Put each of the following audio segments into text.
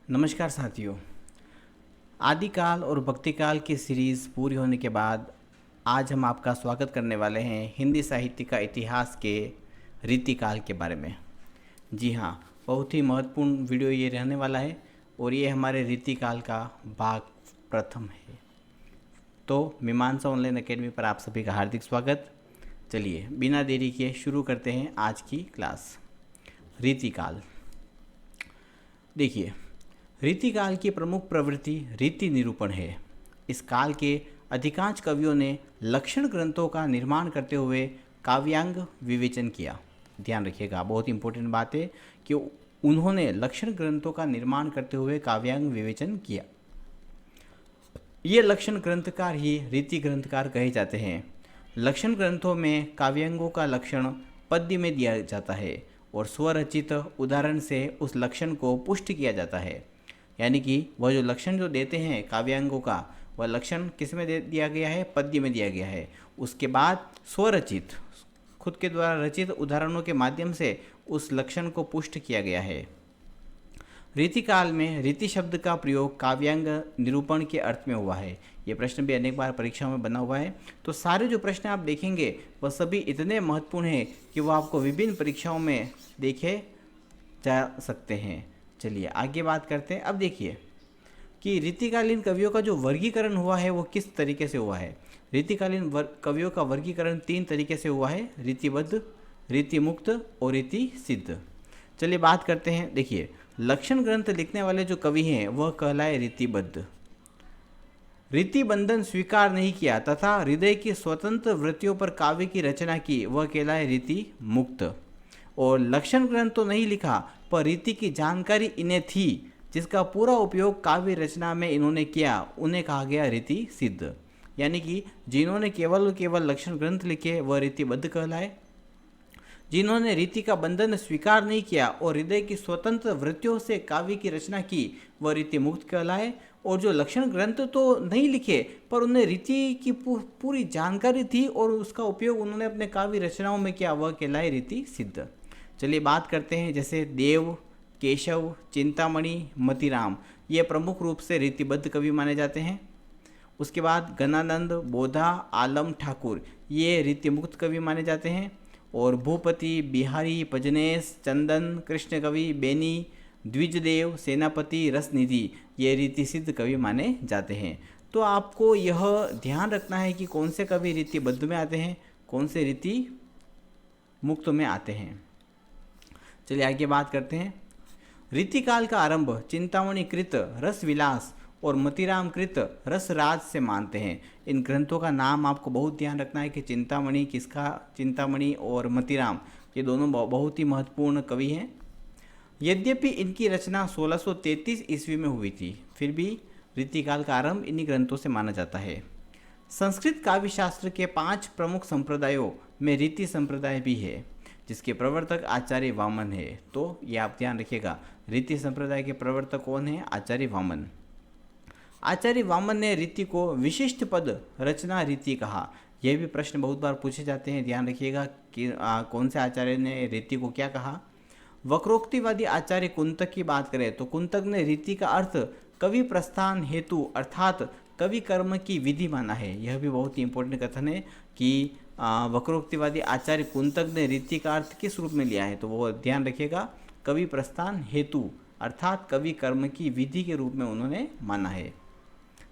नमस्कार साथियों। आदिकाल और भक्तिकाल की सीरीज़ पूरी होने के बाद आज हम आपका स्वागत करने वाले हैं हिंदी साहित्य का इतिहास के रीतिकाल के बारे में। जी हाँ, बहुत ही महत्वपूर्ण वीडियो ये रहने वाला है और ये हमारे रीतिकाल का भाग प्रथम है। तो मीमांसा ऑनलाइन एकेडमी पर आप सभी का हार्दिक स्वागत। चलिए बिना देरी के शुरू करते हैं आज की क्लास। रीतिकाल। देखिए, रीतिकाल की प्रमुख प्रवृत्ति रीति निरूपण है। इस काल के अधिकांश कवियों ने लक्षण ग्रंथों का निर्माण करते हुए काव्यांग विवेचन किया। ध्यान रखिएगा, बहुत इंपॉर्टेंट बात है कि उन्होंने लक्षण ग्रंथों का निर्माण करते हुए काव्यांग विवेचन किया। ये लक्षण ग्रंथकार ही रीति ग्रंथकार कहे जाते हैं। लक्षण ग्रंथों में काव्यांगों का लक्षण पद्य में दिया जाता है और स्वरचित उदाहरण से उस लक्षण को पुष्ट किया जाता है। यानी कि वह जो लक्षण जो देते हैं काव्यांगों का, वह लक्षण किस में दे दिया गया है? पद्य में दिया गया है। उसके बाद स्वरचित, खुद के द्वारा रचित उदाहरणों के माध्यम से उस लक्षण को पुष्ट किया गया है। रीतिकाल में रीति शब्द का प्रयोग काव्यांग निरूपण के अर्थ में हुआ है। ये प्रश्न भी अनेक बार परीक्षाओं में बना हुआ है। तो सारे जो प्रश्न आप देखेंगे वह सभी इतने महत्वपूर्ण हैं कि वह आपको विभिन्न परीक्षाओं में देखे जा सकते हैं। चलिए आगे बात करते हैं। अब देखिए कि रीतिकालीन कवियों का जो वर्गीकरण हुआ है वो किस तरीके से हुआ है। रीतिकालीन कवियों का वर्गीकरण 3 तरीके से हुआ है: रीतिबद्ध, रीतिमुक्त और रीति सिद्ध। चलिए बात करते हैं। देखिए, लक्षण ग्रंथ लिखने वाले जो कवि हैं वह कहलाए रीतिबद्ध। रीति बंधन स्वीकार नहीं किया तथा हृदय की स्वतंत्र वृत्तियों पर काव्य की रचना की, वह कहलाए रीति मुक्त। और लक्षण ग्रंथ तो नहीं लिखा पर रीति की जानकारी इन्हें थी, जिसका पूरा उपयोग काव्य रचना में इन्होंने किया, उन्हें कहा गया रीति सिद्ध। यानी कि जिन्होंने केवल लक्षण ग्रंथ लिखे वह रीतिबद्ध कहलाए। जिन्होंने रीति का बंधन स्वीकार नहीं किया और हृदय की स्वतंत्र वृत्तियों से काव्य की रचना की, वह रीति मुक्त कहलाए। और जो लक्षण ग्रंथ तो नहीं लिखे पर उन्हें रीति की पूरी जानकारी थी और उसका उपयोग उन्होंने अपने काव्य रचनाओं में किया, वह कहलाए रीति सिद्ध। चलिए बात करते हैं। जैसे देव, केशव, चिंतामणि, मतिराम, ये प्रमुख रूप से रीतिबद्ध कवि माने जाते हैं। उसके बाद गणानंद, बोधा, आलम, ठाकुर, ये रीतिमुक्त कवि माने जाते हैं। और भूपति, बिहारी, पजनेश, चंदन, कृष्ण कवि, बेनी, द्विजदेव, सेनापति, रसनिधि, ये रीति सिद्ध कवि माने जाते हैं। तो आपको यह ध्यान रखना है कि कौन से कवि रीतिबद्ध में आते हैं, कौन से रीति मुक्त में आते हैं। चलिए आगे बात करते हैं। रीतिकाल का आरंभ चिंतामणि कृत रसविलास और मतिराम कृत रसराज से मानते हैं। इन ग्रंथों का नाम आपको बहुत ध्यान रखना है कि चिंतामणि किसका, चिंतामणि और मतिराम, ये दोनों बहुत ही महत्वपूर्ण कवि हैं। यद्यपि इनकी रचना 1633 ईस्वी में हुई थी, फिर भी रीतिकाल का आरंभ इन्हीं ग्रंथों से माना जाता है। संस्कृत काव्यशास्त्र के 5 प्रमुख संप्रदायों में रीति संप्रदाय भी है, जिसके प्रवर्तक आचार्य वामन है। तो ये आप ध्यान रखिएगा, रीति संप्रदाय के प्रवर्तक कौन है? आचार्य वामन। आचार्य वामन ने रीति को विशिष्ट पद रचना रीति कहा। यह भी प्रश्न बहुत बार पूछे जाते हैं, ध्यान रखिएगा कि कौन से आचार्य ने रीति को क्या कहा। वक्रोक्तिवादी आचार्य कुंतक की बात करें तो कुंतक ने रीति का अर्थ कवि प्रस्थान हेतु अर्थात कवि कर्म की विधि माना है। यह भी बहुत ही इंपॉर्टेंट कथन है कि वक्रोक्तिवादी आचार्य कुंतक ने रीति का अर्थ किस रूप में लिया है, तो वो ध्यान रखिएगा, कवि प्रस्थान हेतु अर्थात कवि कर्म की विधि के रूप में उन्होंने माना है।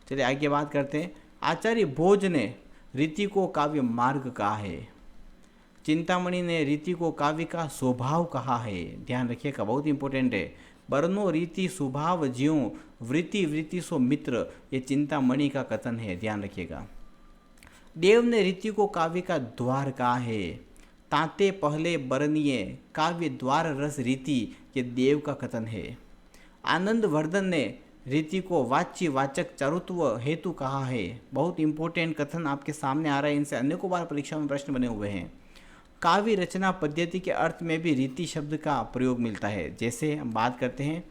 चलिए आगे बात करते हैं। आचार्य भोज ने रीति को काव्य मार्ग कहा है। चिंतामणि ने रीति को काव्य का स्वभाव कहा है। ध्यान रखिएगा, बहुत इंपॉर्टेंट है। बरनो रीति स्वभाव ज्यों वृत्ति वृत्ति सो मित्र, ये चिंतामणि का कथन है, ध्यान रखिएगा। देव ने रीति को काव्य का द्वार कहा है। ताते पहले बरनिए काव्य द्वार रस रीति, ये देव का कथन है। आनंद वर्धन ने रीति को वाच्य वाचक चारुत्व हेतु कहा है। बहुत इंपॉर्टेंट कथन आपके सामने आ रहा है, इनसे अनेकों बार परीक्षा में प्रश्न बने हुए हैं। काव्य रचना पद्धति के अर्थ में भी रीति शब्द का प्रयोग मिलता है। जैसे हम बात करते हैं,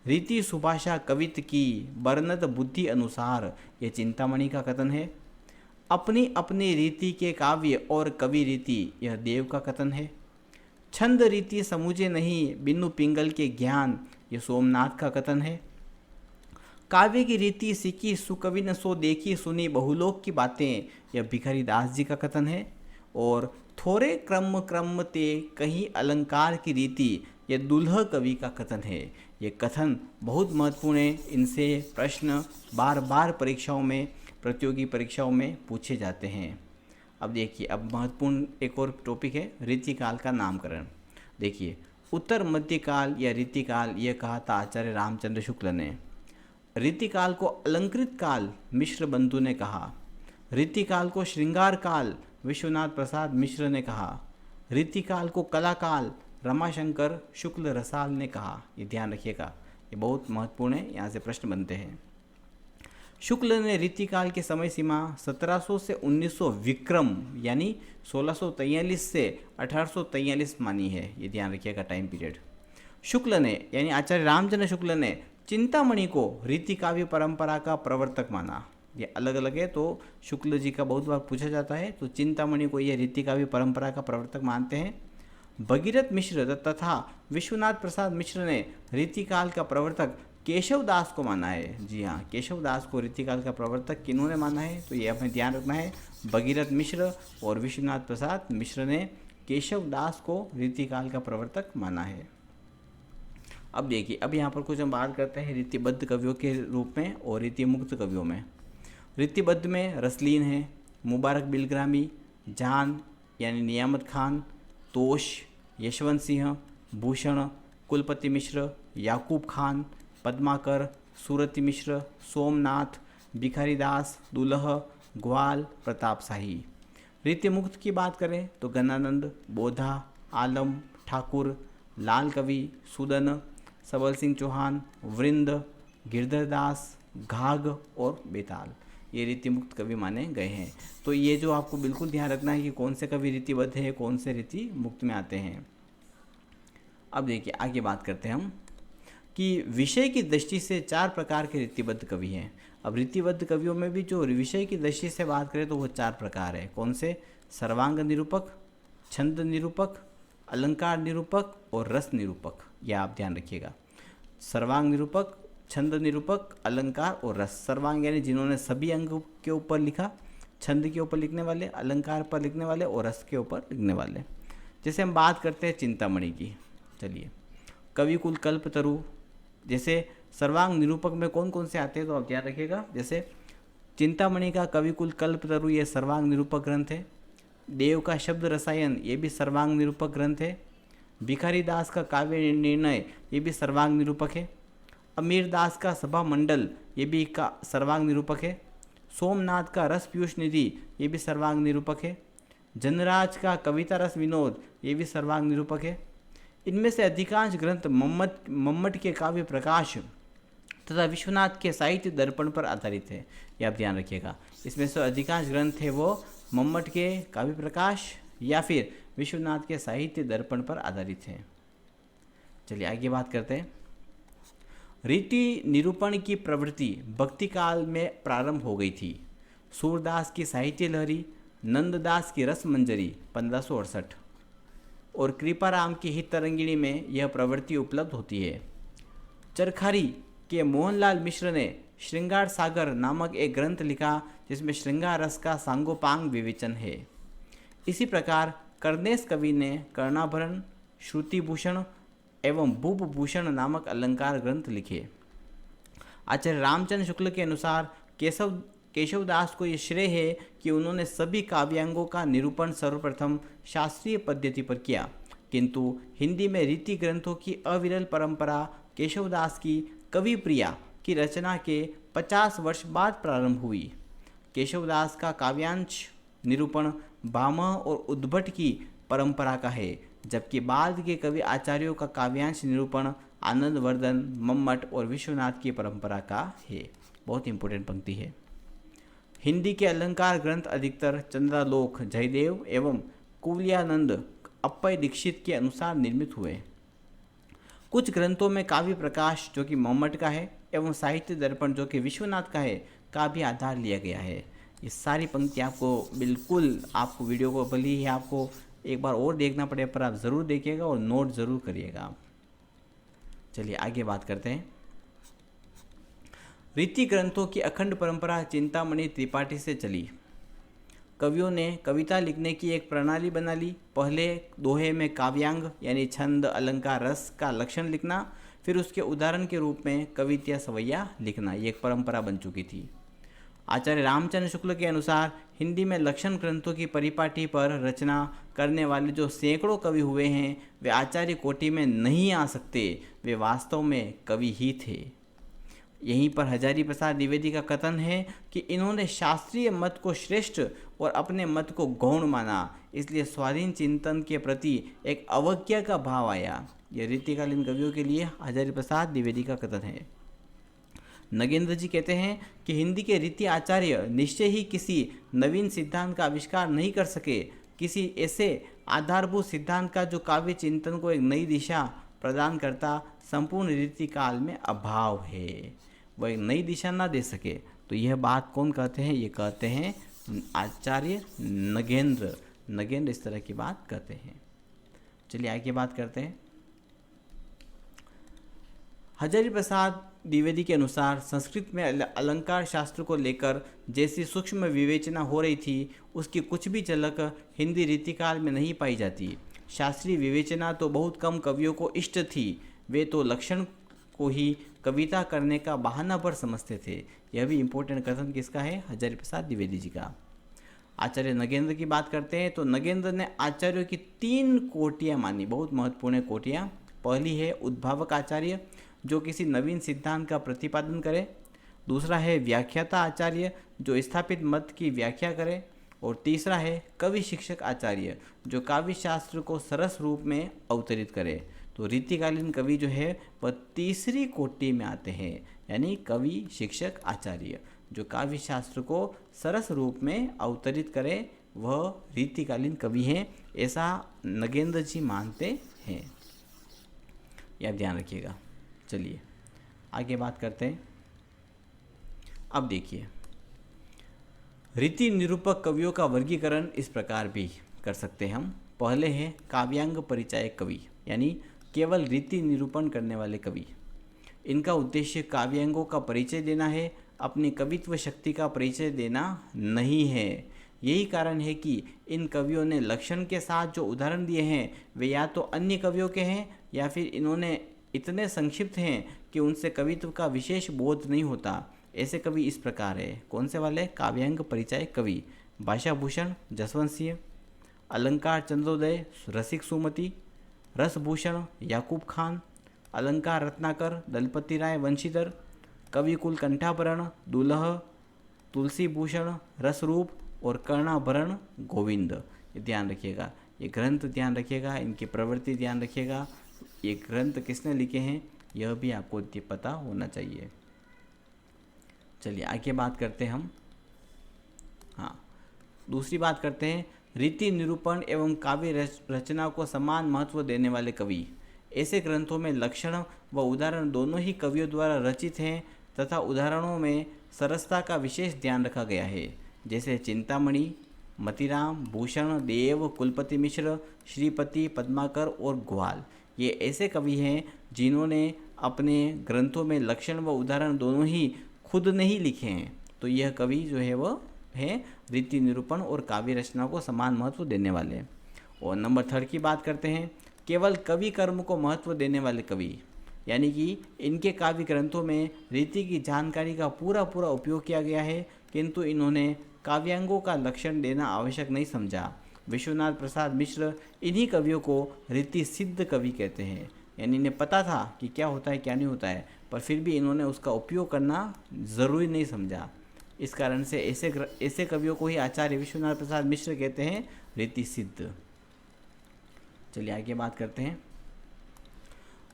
रीति सुभाषा कवित की बरनत बुद्धि अनुसार, ये चिंतामणि का कथन है। अपनी अपनी रीति के काव्य और कवि रीति, यह देव का कथन है। छंद रीति समूचे नहीं बिनु पिंगल के ज्ञान, ये सोमनाथ का कथन है। काव्य की रीति सीखी सुकवि न सो देखी सुनी बहुलोक की बातें, यह भिखारी दास जी का कथन है। और थोड़े क्रम क्रम ते कहीं अलंकार की रीति, यह दुल्ह कवि का कथन है। ये कथन बहुत महत्वपूर्ण है, इनसे प्रश्न बार बार परीक्षाओं में, प्रतियोगी परीक्षाओं में पूछे जाते हैं। अब देखिए, अब महत्वपूर्ण एक और टॉपिक है रीतिकाल का नामकरण। देखिए, उत्तर मध्यकाल या रीतिकाल यह कहा था आचार्य रामचंद्र शुक्ल ने। रीतिकाल को अलंकृत काल मिश्र बंधु ने कहा। रीतिकाल को श्रृंगार काल विश्वनाथ प्रसाद मिश्र ने कहा। रीतिकाल को कलाकाल रमाशंकर शुक्ल रसाल ने कहा। ये ध्यान रखिएगा, ये बहुत महत्वपूर्ण है, यहाँ से प्रश्न बनते हैं। शुक्ल ने रीतिकाल की समय सीमा 1700 से 1900 विक्रम यानी 1643 से 1843 मानी है। ये ध्यान रखिएगा टाइम पीरियड। शुक्ल ने यानी आचार्य रामचंद्र शुक्ल ने चिंतामणि को रीति काव्य परंपरा का प्रवर्तक माना। ये अलग अलग है, तो शुक्ल जी का बहुत बार पूछा जाता है, तो चिंतामणि को ये रीति काव्य परंपरा का प्रवर्तक मानते हैं। भगीरथ मिश्र तथा विश्वनाथ प्रसाद मिश्र ने रीतिकाल का प्रवर्तक केशव दास को माना है। जी हाँ, केशव दास को रीतिकाल का प्रवर्तक किन्होंने माना है, तो ये हमें ध्यान रखना है। भगीरथ मिश्र और विश्वनाथ प्रसाद मिश्र ने केशव दास को रीतिकाल का प्रवर्तक माना है। अब देखिए, अब यहाँ पर कुछ हम बात करते हैं रीतिबद्ध कवियों के रूप में और रीतिमुक्त कवियों में। रीतिबद्ध में रसलीन है, मुबारक बिलग्रामी, जान यानी नियामत खान, तोश, यशवंत सिंह, भूषण, कुलपति मिश्र, याकूब खान, पद्माकर, सूरती मिश्र, सोमनाथ, भिखारी दास, दुलह, ग्वाल, प्रताप शाही। रीतिमुक्त की बात करें तो गणानंद, बोधा, आलम, ठाकुर, लाल कवि, सुदन, सबल सिंह चौहान, वृंद, गिरधर दास, घाघ और बेताल, ये रीतिमुक्त कवि माने गए हैं। तो ये जो आपको बिल्कुल ध्यान रखना है कि कौन से कवि रीतिबद्ध है, कौन से रीति मुक्त में आते हैं। अब देखिए, आगे बात करते हैं हम कि विषय की दृष्टि से 4 प्रकार के रीतिबद्ध कवि हैं। अब रीतिबद्ध कवियों में भी जो विषय की दृष्टि से बात करें तो वो 4 प्रकार है। कौन से? सर्वांग निरूपक, छंद निरूपक, अलंकार निरूपक और रस निरूपक। यह आप ध्यान रखिएगा। सर्वांग निरूपक, छंद निरूपक, अलंकार और रस। सर्वांग यानी जिन्होंने सभी अंग के ऊपर लिखा, छंद के ऊपर लिखने वाले, अलंकार पर लिखने वाले और रस के ऊपर लिखने वाले। जैसे हम बात करते हैं चिंतामणि की, चलिए, कविकुल कल्पतरु। जैसे सर्वांग निरूपक में कौन कौन से आते हैं तो आप ध्यान रखिएगा। जैसे चिंतामणि का कविकुल कल्पतरु ये सर्वांग निरूपक ग्रंथ है। देव का शब्द रसायन ये भी सर्वांग निरूपक ग्रंथ है। भिखारी दास का काव्य निर्णय ये भी सर्वांग निरूपक है। अमीर दास का सभा मंडल ये भी का सर्वांग निरूपक है। सोमनाथ का रस पीयूष निधि ये भी सर्वांग निरूपक है। जनराज का कविता रस विनोद ये भी सर्वांग निरूपक है। इनमें से अधिकांश ग्रंथ मम्मट के काव्य प्रकाश तथा विश्वनाथ के साहित्य दर्पण पर आधारित है। ये आप ध्यान रखिएगा। इसमें से अधिकांश ग्रंथ है वो मम्मट के काव्य प्रकाश या फिर विश्वनाथ के साहित्य दर्पण पर आधारित है। चलिए आगे बात करते हैं। रीति निरूपण की प्रवृत्ति भक्ति काल में प्रारंभ हो गई थी। सूरदास की साहित्य लहरी, नंददास की रस मंजरी 1568 और कृपाराम की हित तरंगिणी में यह प्रवृत्ति उपलब्ध होती है। चरखारी के मोहनलाल मिश्र ने श्रृंगार सागर नामक एक ग्रंथ लिखा जिसमें श्रृंगार रस का सांगोपांग विवेचन है। इसी प्रकार कर्णेश कवि ने कर्णाभरण, श्रुतिभूषण एवं बुभभूषण नामक अलंकार ग्रंथ लिखे। आचार्य रामचंद्र शुक्ल के अनुसार केशवदास को ये श्रेय है कि उन्होंने सभी काव्यांगों का निरूपण सर्वप्रथम शास्त्रीय पद्धति पर किया, किंतु हिंदी में रीति ग्रंथों की अविरल परंपरा केशवदास की कवि प्रिया की रचना के 50 वर्ष बाद प्रारंभ हुई। केशवदास का काव्यांश निरूपण भामह और उद्भट की परंपरा का है, जबकि बाद के कवि आचार्यों का काव्यांश निरूपण आनंदवर्धन, मम्मट और विश्वनाथ की परंपरा का है। बहुत इंपॉर्टेंट पंक्ति है। हिंदी के अलंकार ग्रंथ अधिकतर चंद्रालोक, जयदेव एवं कुवलियानंद, अप्पय दीक्षित के अनुसार निर्मित हुए। कुछ ग्रंथों में काव्य प्रकाश जो कि मम्मट का है एवं साहित्य दर्पण जो कि विश्वनाथ का है का भी आधार लिया गया है। ये सारी पंक्ति आपको बिल्कुल, आपको वीडियो को भले ही आपको एक बार और देखना पड़े पर आप ज़रूर देखिएगा और नोट ज़रूर करिएगा आप। चलिए आगे बात करते हैं। रीति ग्रंथों की अखंड परंपरा चिंतामणि त्रिपाठी से चली। कवियों ने कविता लिखने की एक प्रणाली बना ली। पहले दोहे में काव्यांग यानी छंद, अलंकार, रस का लक्षण लिखना, फिर उसके उदाहरण के रूप में कविता सवैया लिखना, ये एक परंपरा बन चुकी थी। आचार्य रामचंद्र शुक्ल के अनुसार हिंदी में लक्षण ग्रंथों की परिपाटी पर रचना करने वाले जो सैकड़ों कवि हुए हैं वे आचार्य कोटि में नहीं आ सकते, वे वास्तव में कवि ही थे। यहीं पर हजारी प्रसाद द्विवेदी का कथन है कि इन्होंने शास्त्रीय मत को श्रेष्ठ और अपने मत को गौण माना, इसलिए स्वाधीन चिंतन के प्रति एक अवज्ञा का भाव आया। यह रीतिकालीन कवियों के लिए हजारी प्रसाद द्विवेदी का कथन है। नगेंद्र जी कहते हैं कि हिंदी के रीति आचार्य निश्चय ही किसी नवीन सिद्धांत का आविष्कार नहीं कर सके। किसी ऐसे आधारभूत सिद्धांत का जो काव्य चिंतन को एक नई दिशा प्रदान करता संपूर्ण रीति काल में अभाव है, वह एक नई दिशा ना दे सके। तो यह बात कौन कहते हैं? ये कहते हैं आचार्य नगेंद्र। नगेंद्र इस तरह की बात कहते हैं। चलिए आगे बात करते हैं। हजारी प्रसाद द्विवेदी के अनुसार संस्कृत में अलंकार शास्त्र को लेकर जैसी सूक्ष्म विवेचना हो रही थी उसकी कुछ भी झलक हिंदी रीतिकाल में नहीं पाई जाती। शास्त्रीय विवेचना तो बहुत कम कवियों को इष्ट थी, वे तो लक्षण को ही कविता करने का बहाना पर समझते थे। यह भी इम्पोर्टेंट कथन किसका है? हजारी प्रसाद द्विवेदी जी का। आचार्य नगेंद्र की बात करते हैं तो नगेंद्र ने आचार्यों की 3 कोटियाँ मानी, बहुत महत्वपूर्ण कोटियाँ। पहली है उद्भावक आचार्य, जो किसी नवीन सिद्धांत का प्रतिपादन करे। दूसरा है व्याख्याता आचार्य, जो स्थापित मत की व्याख्या करे। और तीसरा है कवि शिक्षक आचार्य, जो काव्य शास्त्र को सरस रूप में अवतरित करे। तो रीतिकालीन कवि जो है वह तीसरी कोटि में आते हैं, यानी कवि शिक्षक आचार्य, जो काव्य शास्त्र को सरस रूप में अवतरित करे, वह रीतिकालीन कवि हैं, ऐसा नगेंद्र जी मानते हैं। यह ध्यान रखिएगा। चलिए आगे बात करते हैं। अब देखिए, रीति निरूपक कवियों का वर्गीकरण इस प्रकार भी कर सकते हैं हम। पहले है काव्यांग परिचायक कवि, यानी केवल रीति निरूपण करने वाले कवि। इनका उद्देश्य काव्यांगों का परिचय देना है, अपनी कवित्व शक्ति का परिचय देना नहीं है। यही कारण है कि इन कवियों ने लक्षण के साथ जो उदाहरण दिए हैं वे या तो अन्य कवियों के हैं या फिर इन्होंने इतने संक्षिप्त हैं कि उनसे कवित्व का विशेष बोध नहीं होता। ऐसे कवि इस प्रकार है। कौन से वाले? काव्यांग परिचय कवि, भाषाभूषण जसवंत सिंह, अलंकार चंद्रोदय रसिक सुमति, रसभूषण याकूब खान, अलंकार रत्नाकर दलपति राय वंशीधर, कविकुल कंठाभरण दुलह तुलसी भूषण रसरूप और कर्णाभरण गोविंद। ये ध्यान रखिएगा, ये ग्रंथ ध्यान रखिएगा, इनकी प्रवृत्ति ध्यान रखिएगा। ये ग्रंथ किसने लिखे हैं यह भी आपको पता होना चाहिए। चलिए आगे बात करते हैं हम। हाँ, दूसरी बात करते हैं रीति निरूपण एवं काव्य रचना को समान महत्व देने वाले कवि। ऐसे ग्रंथों में लक्षण व उदाहरण दोनों ही कवियों द्वारा रचित हैं तथा उदाहरणों में सरसता का विशेष ध्यान रखा गया है, जैसे चिंतामणि, मतिराम, भूषण, देव, कुलपति मिश्र, श्रीपति, पद्माकर और ग्वाल। ये ऐसे कवि हैं जिन्होंने अपने ग्रंथों में लक्षण व उदाहरण दोनों ही खुद नहीं लिखे हैं। तो यह कवि जो है वह है रीति निरूपण और काव्य रचना को समान महत्व देने वाले। और नंबर 3 की बात करते हैं, केवल कवि कर्म को महत्व देने वाले कवि, यानी कि इनके काव्य ग्रंथों में रीति की जानकारी का पूरा उपयोग किया गया है, किंतु इन्होंने काव्यांगों का लक्षण देना आवश्यक नहीं समझा। विश्वनाथ प्रसाद मिश्र इन्हीं कवियों को रीति सिद्ध कवि कहते हैं, यानी इन्हें पता था कि क्या होता है क्या नहीं होता है, पर फिर भी इन्होंने उसका उपयोग करना ज़रूरी नहीं समझा। इस कारण से ऐसे कवियों को ही आचार्य विश्वनाथ प्रसाद मिश्र कहते हैं रीति सिद्ध। चलिए आगे बात करते हैं।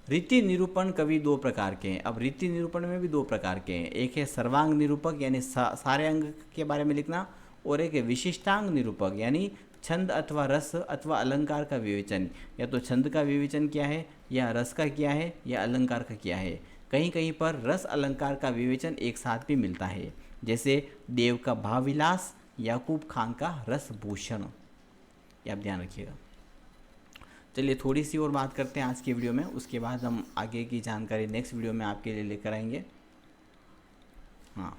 रीति निरूपण कवि 2 प्रकार के हैं। अब रीति निरूपण में भी 2 प्रकार के हैं। एक है सर्वांग निरूपक, यानी सारे अंग के बारे में लिखना, और एक है विशिष्टांग निरूपक, यानी छंद अथवा रस अथवा अलंकार का विवेचन। या तो छंद का विवेचन किया है, या रस का किया है, या अलंकार का किया है। कहीं कहीं पर रस अलंकार का विवेचन एक साथ भी मिलता है, जैसे देव का भावविलास, याकूब खान का रसभूषण। ये आप ध्यान रखिएगा। चलिए थोड़ी सी और बात करते हैं आज की वीडियो में, उसके बाद हम आगे की जानकारी नेक्स्ट वीडियो में आपके लिए लेकर आएंगे। हाँ,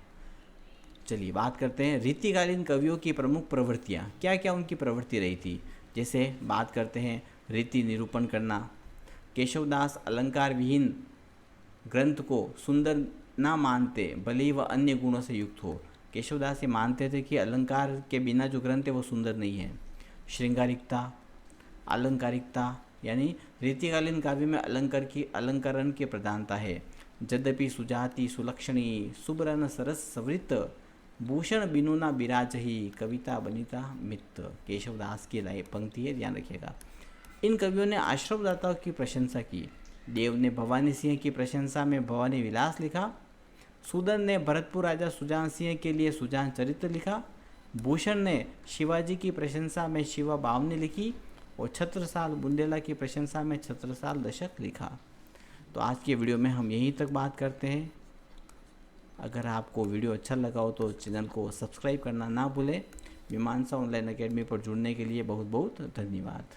चलिए बात करते हैं रीतिकालीन कवियों की प्रमुख प्रवृत्तियाँ, क्या क्या उनकी प्रवृत्ति रही थी। जैसे बात करते हैं रीति निरूपण करना। केशवदास अलंकार विहीन ग्रंथ को सुंदर ना मानते, भले ही वह अन्य गुणों से युक्त हो। केशवदास ये मानते थे कि अलंकार के बिना जो ग्रंथ है वो सुंदर नहीं है। श्रृंगारिकता, अलंकारिकता, यानी रीतिकालीन काव्य में अलंकरण की प्रधानता है। यद्यपि सुजाति सुलक्षणी सुबरन सरस सवृत भूषण बिनु ना बिराजही कविता बनिता मित्त। केशवदास की लाए पंक्ति है, ध्यान रखिएगा। इन कवियों ने आश्रमदाताओं की प्रशंसा की। देव ने भवानी सिंह की प्रशंसा में भवानी विलास लिखा। सुदन ने भरतपुर राजा सुजान सिंह के लिए सुजान चरित्र लिखा। भूषण ने शिवाजी की प्रशंसा में शिवा बावनी लिखी और छत्रसाल बुंदेला की प्रशंसा में छत्रसाल दशक लिखा। तो आज के वीडियो में हम यहीं तक बात करते हैं। अगर आपको वीडियो अच्छा लगा हो तो चैनल को सब्सक्राइब करना ना भूलें। मीमांसा ऑनलाइन अकेडमी पर जुड़ने के लिए बहुत बहुत धन्यवाद।